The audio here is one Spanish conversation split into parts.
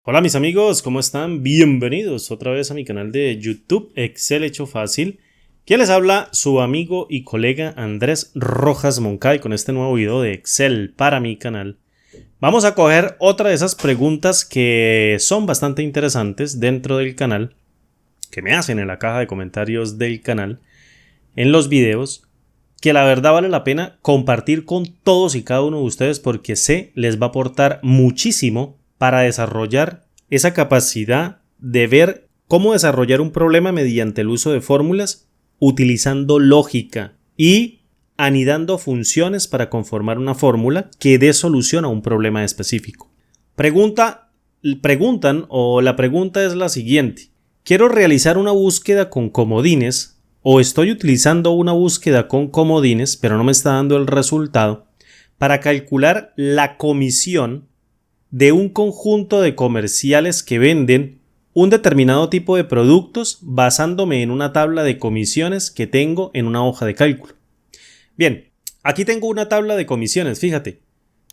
Hola mis amigos, ¿cómo están? Bienvenidos otra vez a mi canal de YouTube Excel Hecho Fácil. Quien les habla, su amigo y colega Andrés Rojas Moncay con este nuevo video de Excel para mi canal. Vamos a coger otra de esas preguntas que son bastante interesantes dentro del canal, que me hacen en la caja de comentarios del canal, en los videos, que la verdad vale la pena compartir con todos y cada uno de ustedes porque sé les va a aportar muchísimo para desarrollar esa capacidad de ver cómo desarrollar un problema mediante el uso de fórmulas, utilizando lógica y anidando funciones para conformar una fórmula que dé solución a un problema específico. La pregunta es la siguiente. Quiero realizar una búsqueda con comodines o estoy utilizando una búsqueda con comodines, pero no me está dando el resultado, para calcular la comisión de un conjunto de comerciales que venden un determinado tipo de productos basándome en una tabla de comisiones que tengo en una hoja de cálculo. Bien, aquí tengo una tabla de comisiones, fíjate.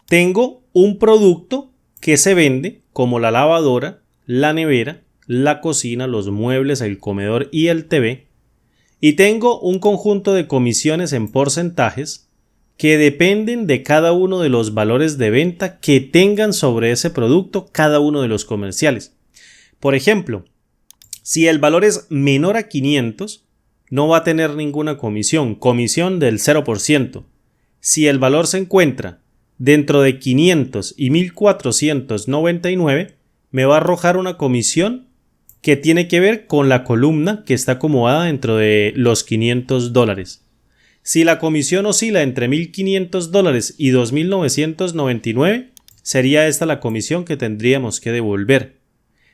Tengo un producto que se vende como la lavadora, la nevera, la cocina, los muebles, el comedor y el TV. Y tengo un conjunto de comisiones en porcentajes que dependen de cada uno de los valores de venta que tengan sobre ese producto cada uno de los comerciales. Por ejemplo, si el valor es menor a 500, no va a tener ninguna comisión del 0%. Si el valor se encuentra dentro de 500 y 1499, me va a arrojar una comisión que tiene que ver con la columna que está acomodada dentro de los $500. Si la comisión oscila entre $1,500 y $2,999, sería esta la comisión que tendríamos que devolver.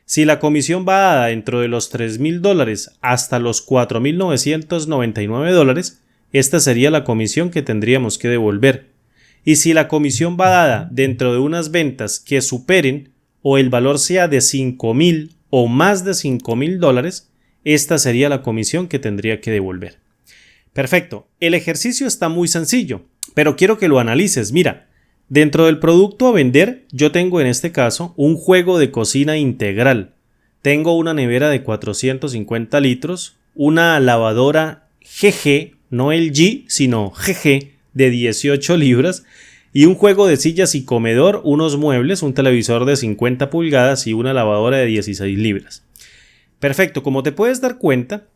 Si la comisión va dada dentro de los $3,000 hasta los $4,999, esta sería la comisión que tendríamos que devolver. Y si la comisión va dada dentro de unas ventas que superen o el valor sea de $5,000 o más de $5,000, esta sería la comisión que tendría que devolver. Perfecto, el ejercicio está muy sencillo, pero quiero que lo analices. Mira, dentro del producto a vender, yo tengo en este caso un juego de cocina integral. Tengo una nevera de 450 litros, una lavadora GG, no el G, sino GG de 18 libras, y un juego de sillas y comedor, unos muebles, un televisor de 50 pulgadas y una lavadora de 16 libras. Perfecto, como te puedes dar cuenta,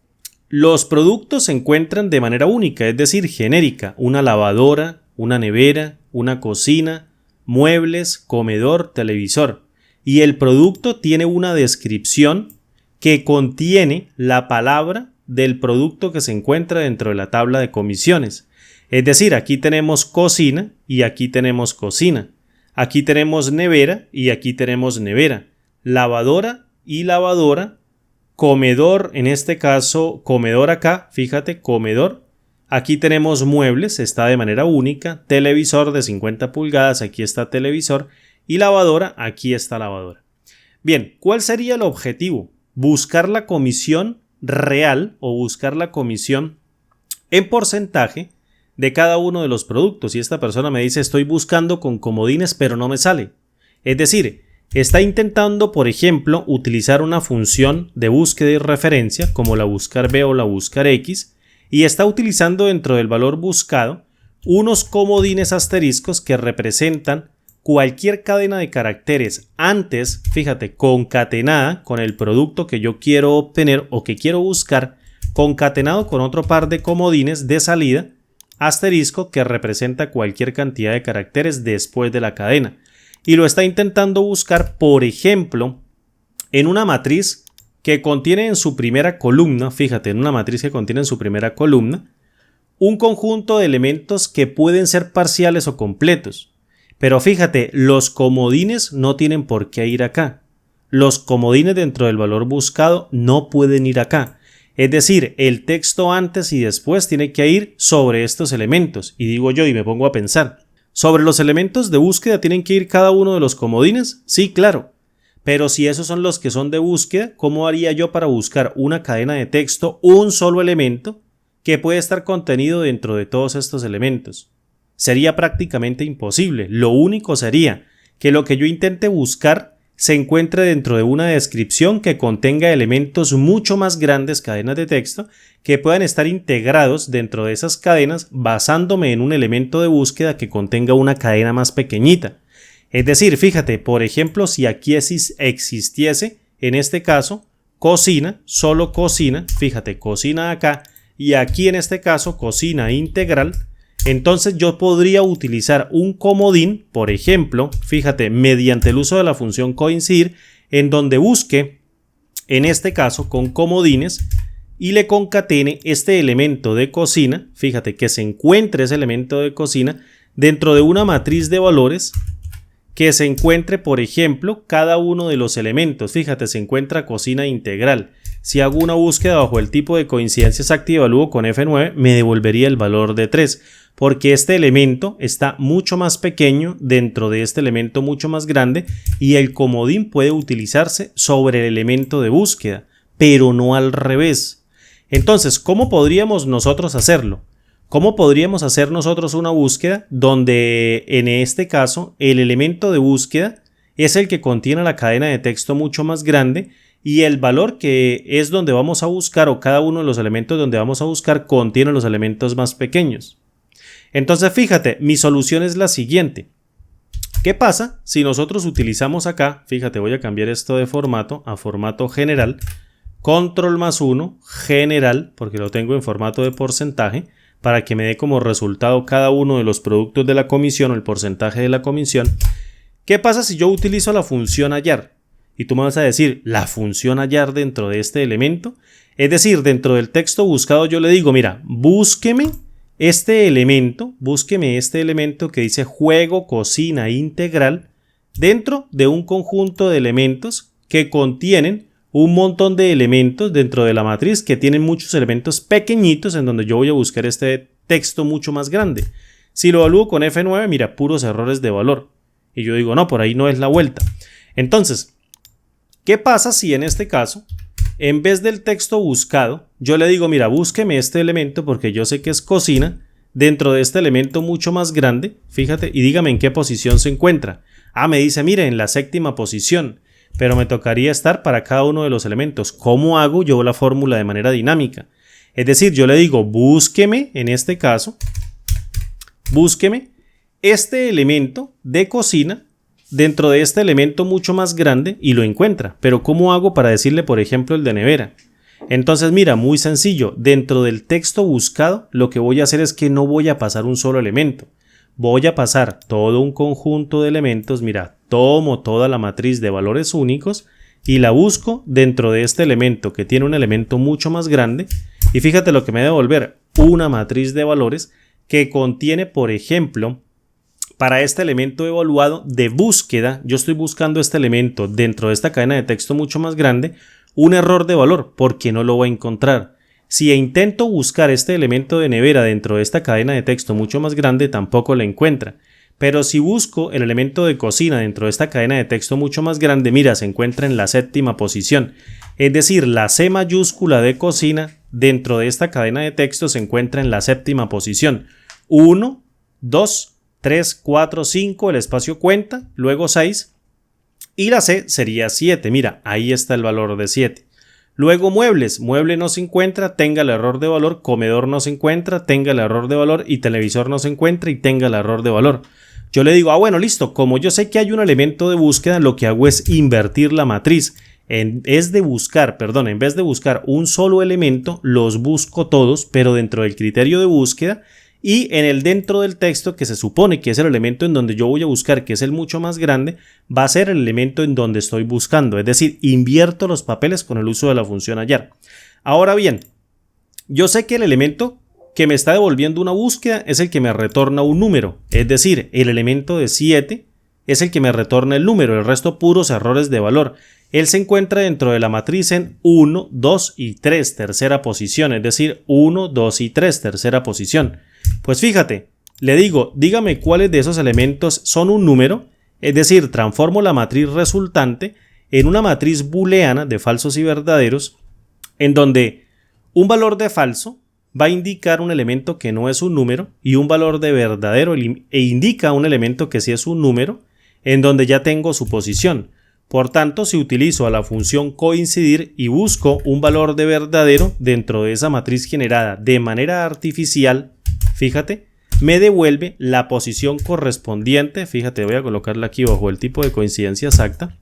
los productos se encuentran de manera única, es decir, genérica, una lavadora, una nevera, una cocina, muebles, comedor, televisor. Y el producto tiene una descripción que contiene la palabra del producto que se encuentra dentro de la tabla de comisiones. Es decir, aquí tenemos cocina y aquí tenemos cocina. Aquí tenemos nevera y aquí tenemos nevera. Lavadora y lavadora. Comedor, en este caso, comedor acá, fíjate, comedor. Aquí tenemos muebles, está de manera única. Televisor de 50 pulgadas, aquí está televisor. Y lavadora, aquí está lavadora. Bien, ¿cuál sería el objetivo? Buscar la comisión real o buscar la comisión en porcentaje de cada uno de los productos. Y esta persona me dice, estoy buscando con comodines, pero no me sale. Es decir, está intentando, por ejemplo, utilizar una función de búsqueda y referencia como la buscar B o la buscar X y está utilizando dentro del valor buscado unos comodines asteriscos que representan cualquier cadena de caracteres antes, fíjate, concatenada con el producto que yo quiero obtener o que quiero buscar, concatenado con otro par de comodines de salida asterisco que representa cualquier cantidad de caracteres después de la cadena. Y lo está intentando buscar, por ejemplo, en una matriz que contiene en su primera columna, fíjate, en una matriz que contiene en su primera columna, un conjunto de elementos que pueden ser parciales o completos. Pero fíjate, los comodines no tienen por qué ir acá. Los comodines dentro del valor buscado no pueden ir acá. Es decir, el texto antes y después tiene que ir sobre estos elementos. Y digo yo y me pongo a pensar, ¿sobre los elementos de búsqueda tienen que ir cada uno de los comodines? Sí, claro. Pero si esos son los que son de búsqueda, ¿cómo haría yo para buscar una cadena de texto, un solo elemento, que puede estar contenido dentro de todos estos elementos? Sería prácticamente imposible. Lo único sería que lo que yo intente buscar se encuentre dentro de una descripción que contenga elementos mucho más grandes, cadenas de texto, que puedan estar integrados dentro de esas cadenas basándome en un elemento de búsqueda que contenga una cadena más pequeñita. Es decir, fíjate, por ejemplo, si aquí existiese, en este caso, cocina, solo cocina, fíjate, cocina acá, y aquí en este caso, cocina integral, entonces yo podría utilizar un comodín, por ejemplo, fíjate, mediante el uso de la función coincidir, en donde busque, en este caso, con comodines, y le concatene este elemento de cocina, fíjate, que se encuentre ese elemento de cocina dentro de una matriz de valores que se encuentre, por ejemplo, cada uno de los elementos. Fíjate, se encuentra cocina integral. Si hago una búsqueda bajo el tipo de coincidencia exacta y evalúo con F9, me devolvería el valor de 3, porque este elemento está mucho más pequeño dentro de este elemento mucho más grande y el comodín puede utilizarse sobre el elemento de búsqueda, pero no al revés. Entonces, ¿cómo podríamos nosotros hacerlo? ¿Cómo podríamos hacer nosotros una búsqueda donde en este caso el elemento de búsqueda es el que contiene la cadena de texto mucho más grande y el valor que es donde vamos a buscar o cada uno de los elementos donde vamos a buscar contiene los elementos más pequeños? Entonces fíjate, mi solución es la siguiente. ¿Qué pasa si nosotros utilizamos acá? Fíjate, voy a cambiar esto de formato a formato general. Control+1, general, porque lo tengo en formato de porcentaje, para que me dé como resultado cada uno de los productos de la comisión o el porcentaje de la comisión. ¿Qué pasa si yo utilizo la función hallar? Y tú me vas a decir, ¿la función hallar dentro de este elemento? Es decir, dentro del texto buscado yo le digo, mira, búsqueme este elemento que dice juego, cocina, integral, dentro de un conjunto de elementos que contienen un montón de elementos dentro de la matriz que tienen muchos elementos pequeñitos en donde yo voy a buscar este texto mucho más grande. Si lo evalúo con F9, mira, puros errores de valor. Y yo digo, no, por ahí no es la vuelta. Entonces, ¿qué pasa si en este caso, en vez del texto buscado, yo le digo, mira, búsqueme este elemento porque yo sé que es cocina, dentro de este elemento mucho más grande, fíjate, y dígame en qué posición se encuentra. Ah, me dice, mire, en la 7ª posición. Pero me tocaría estar para cada uno de los elementos. ¿Cómo hago yo la fórmula de manera dinámica? Es decir, yo le digo, búsqueme, en este caso, búsqueme este elemento de cocina dentro de este elemento mucho más grande y lo encuentra. Pero ¿cómo hago para decirle, por ejemplo, el de nevera? Entonces, mira, muy sencillo. Dentro del texto buscado, lo que voy a hacer es que no voy a pasar un solo elemento. Voy a pasar todo un conjunto de elementos, mira, tomo toda la matriz de valores únicos y la busco dentro de este elemento que tiene un elemento mucho más grande y fíjate lo que me va a devolver, una matriz de valores que contiene, por ejemplo, para este elemento evaluado de búsqueda, yo estoy buscando este elemento dentro de esta cadena de texto mucho más grande, un error de valor porque no lo voy a encontrar. Si intento buscar este elemento de nevera dentro de esta cadena de texto mucho más grande, tampoco lo encuentra. Pero si busco el elemento de cocina dentro de esta cadena de texto mucho más grande, mira, se encuentra en la 7ª posición. Es decir, la C mayúscula de cocina dentro de esta cadena de texto se encuentra en la 7ª posición. 1, 2, 3, 4, 5, el espacio cuenta, luego 6 y la C sería 7. Mira, ahí está el valor de 7. Luego muebles, mueble no se encuentra, tenga el error de valor, comedor no se encuentra, tenga el error de valor y televisor no se encuentra y tenga el error de valor. Yo le digo, bueno, listo, como yo sé que hay un elemento de búsqueda, lo que hago es invertir la matriz. En vez de buscar un solo elemento, los busco todos, pero dentro del criterio de búsqueda y en el dentro del texto que se supone que es el elemento en donde yo voy a buscar, que es el mucho más grande, va a ser el elemento en donde estoy buscando. Es decir, invierto los papeles con el uso de la función hallar. Ahora bien, yo sé que el elemento que me está devolviendo una búsqueda es el que me retorna un número. Es decir, el elemento de 7 es el que me retorna el número, el resto puros errores de valor. Él se encuentra dentro de la matriz en 1, 2 y 3, tercera posición. Es decir, 1, 2 y 3, tercera posición. Pues fíjate, le digo, dígame cuáles de esos elementos son un número, es decir, transformo la matriz resultante en una matriz booleana de falsos y verdaderos, en donde un valor de falso va a indicar un elemento que no es un número y un valor de verdadero e indica un elemento que sí es un número, en donde ya tengo su posición. Por tanto, si utilizo a la función coincidir y busco un valor de verdadero dentro de esa matriz generada de manera artificial, fíjate, me devuelve la posición correspondiente. Fíjate, voy a colocarla aquí bajo el tipo de coincidencia exacta.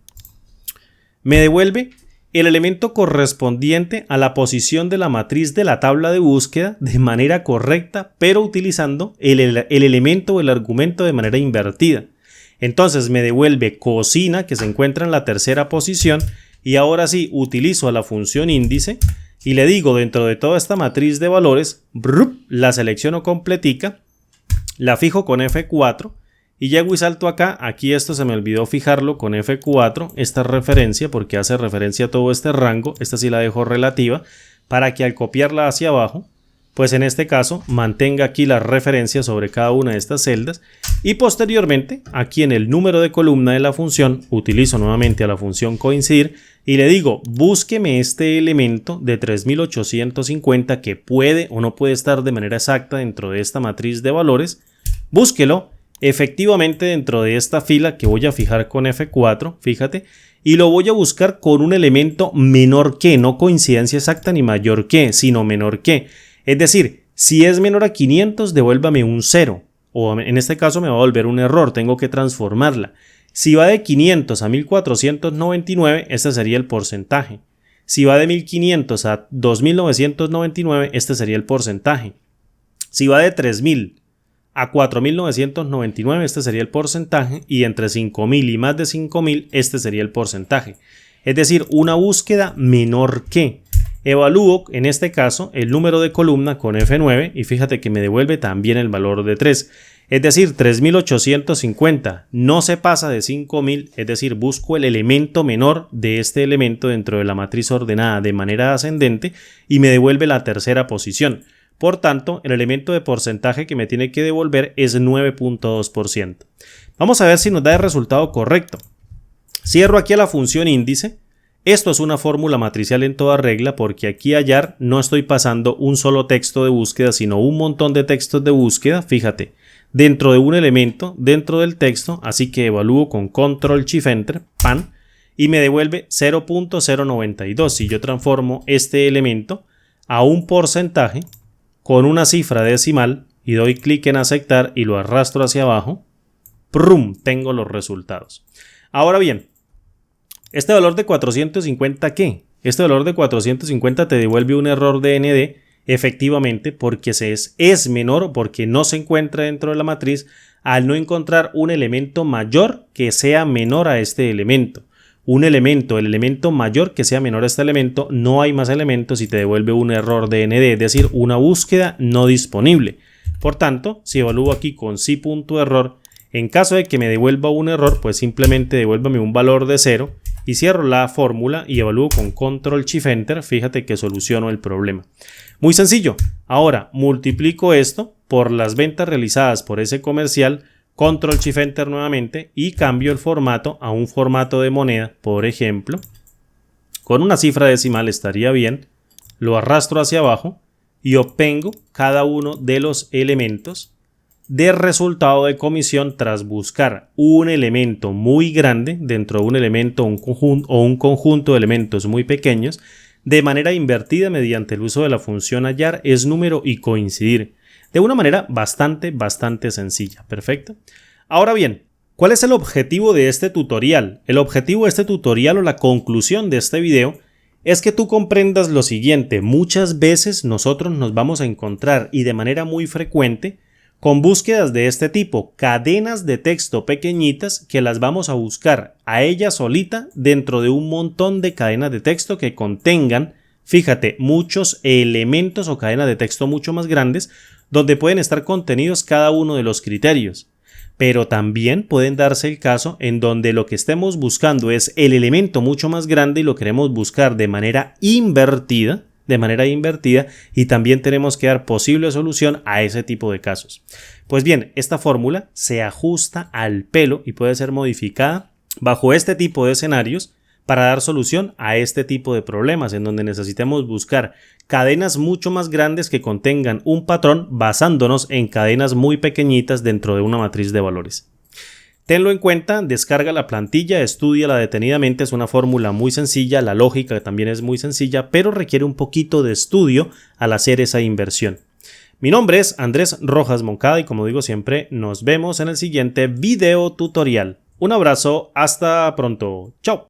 Me devuelve el elemento correspondiente a la posición de la matriz de la tabla de búsqueda de manera correcta, pero utilizando el elemento o el argumento de manera invertida. Entonces me devuelve cocina, que se encuentra en la tercera posición, y ahora sí utilizo a la función índice y le digo dentro de toda esta matriz de valores, la selecciono completica, la fijo con F4 y llego y salto acá. Aquí esto se me olvidó fijarlo con F4, esta referencia, porque hace referencia a todo este rango. Esta sí la dejo relativa para que al copiarla hacia abajo, pues en este caso mantenga aquí la referencia sobre cada una de estas celdas, y posteriormente aquí en el número de columna de la función utilizo nuevamente a la función coincidir y le digo búsqueme este elemento de 3850 que puede o no puede estar de manera exacta dentro de esta matriz de valores. Búsquelo efectivamente dentro de esta fila que voy a fijar con F4, fíjate, y lo voy a buscar con un elemento menor que, no coincidencia exacta ni mayor que, sino menor que. Es decir, si es menor a 500, devuélvame un 0, o en este caso me va a volver un error, tengo que transformarla. Si va de 500 a 1499, este sería el porcentaje. Si va de 1500 a 2999, este sería el porcentaje. Si va de 3000 a 4.999, este sería el porcentaje, y entre 5.000 y más de 5.000, este sería el porcentaje. Es decir, una búsqueda menor que. Evalúo en este caso el número de columna con F9 y fíjate que me devuelve también el valor de 3. Es decir, 3.850 no se pasa de 5.000, es decir, busco el elemento menor de este elemento dentro de la matriz ordenada de manera ascendente y me devuelve la tercera posición. Por tanto, el elemento de porcentaje que me tiene que devolver es 9.2%. Vamos a ver si nos da el resultado correcto. Cierro aquí a la función índice. Esto es una fórmula matricial en toda regla porque aquí hallar no estoy pasando un solo texto de búsqueda, sino un montón de textos de búsqueda, fíjate, dentro de un elemento, dentro del texto, así que evalúo con Control Shift Enter, pan, y me devuelve 0.092. Si yo transformo este elemento a un porcentaje con una cifra decimal y doy clic en aceptar y lo arrastro hacia abajo, ¡prum!, tengo los resultados. Ahora bien, este valor de 450, ¿qué? Este valor de 450 te devuelve un error de ND, efectivamente, porque es menor o porque no se encuentra dentro de la matriz al no encontrar un elemento mayor que sea menor a este elemento. Un elemento, el elemento mayor que sea menor a este elemento, no hay más elementos y te devuelve un error de ND, es decir, una búsqueda no disponible. Por tanto, si evalúo aquí con sí.error, en caso de que me devuelva un error, pues simplemente devuélvame un valor de 0 y cierro la fórmula y evalúo con Control Shift Enter. Fíjate que soluciono el problema. Muy sencillo. Ahora multiplico esto por las ventas realizadas por ese comercial, Control Shift Enter nuevamente y cambio el formato a un formato de moneda, por ejemplo. Con una cifra decimal estaría bien. Lo arrastro hacia abajo y obtengo cada uno de los elementos de resultado de comisión tras buscar un elemento muy grande dentro de un elemento o un conjunto de elementos muy pequeños de manera invertida mediante el uso de la función hallar es número y coincidir de una manera bastante sencilla. Perfecto. Ahora bien, ¿cuál es el objetivo de este tutorial? El objetivo de este tutorial o la conclusión de este video es que tú comprendas lo siguiente. Muchas veces nosotros nos vamos a encontrar y de manera muy frecuente con búsquedas de este tipo, cadenas de texto pequeñitas que las vamos a buscar a ella solita dentro de un montón de cadenas de texto que contengan, fíjate, muchos elementos o cadenas de texto mucho más grandes donde pueden estar contenidos cada uno de los criterios. Pero también pueden darse el caso en donde lo que estemos buscando es el elemento mucho más grande y lo queremos buscar de manera invertida, y también tenemos que dar posible solución a ese tipo de casos. Pues bien, esta fórmula se ajusta al pelo y puede ser modificada bajo este tipo de escenarios para dar solución a este tipo de problemas en donde necesitemos buscar cadenas mucho más grandes que contengan un patrón basándonos en cadenas muy pequeñitas dentro de una matriz de valores. Tenlo en cuenta, descarga la plantilla, estúdiala detenidamente, es una fórmula muy sencilla, la lógica también es muy sencilla, pero requiere un poquito de estudio al hacer esa inversión. Mi nombre es Andrés Rojas Moncada y como digo siempre, nos vemos en el siguiente video tutorial. Un abrazo, hasta pronto, chao.